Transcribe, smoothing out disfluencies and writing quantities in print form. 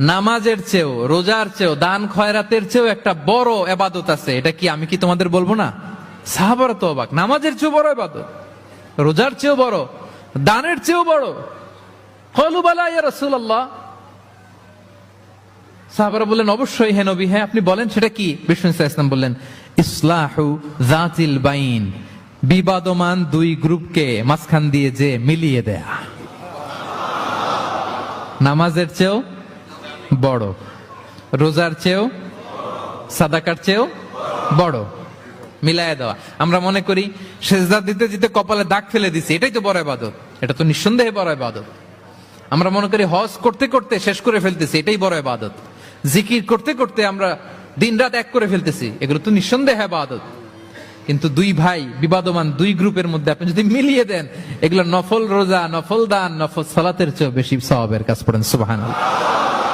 নামাজের চেয়েও, রোজার চেয়েও, দান খয়রাতের চেয়েও একটা বড় ইবাদত আছে, এটা কি আমি কি তোমাদের বলবো না? সাহাবারা তো অবাক, নামাজের চেয়েও বড় ইবাদত, রোজার চেয়েও বড়, দানের চেয়েও বড়। ক্বালু বালা ইয়া রাসূলুল্লাহ, সাহাবারা বললেন অবশ্যই হে নবী, হ্যাঁ আপনি বলেন সেটা কি? বিষ্ণু সাল্লাল্লাহু আলাইহি ওয়াসাল্লাম বললেন ইসলাহু যাতিল বাইন, বিবাদমান দুই গ্রুপকে মাঝখান দিয়ে যে মিলিয়ে দেয়া। নামাজের চেয়েও বড়, রোজার চেয়েও, সাদাকার চেয়েও বড়, মিলায় দেওয়া। আমরা মনে করি সেজদা দিতে দিতে কপালে দাগ ফেলে দিছি, এটাই তো বড় ইবাদত, এটা তো নিঃসন্দেহে বড় ইবাদত। আমরা মনে করি হজ করতে করতে শেষ করে ফেলতেছি, এটাই বড় ইবাদত। জিকির করতে করতে আমরা দিনরাত এক করে ফেলতেছি, এগুলো তো নিঃসন্দেহে ইবাদত। কিন্তু দুই ভাই বিবাদমান দুই গ্রুপের মধ্যে আপনি যদি মিলিয়ে দেন, এগুলো নফল রোজা, নফল দান, নফল সালাতের চেয়ে বেশি সওয়াবের কাজ। পড়েন সুবহানাল্লাহ।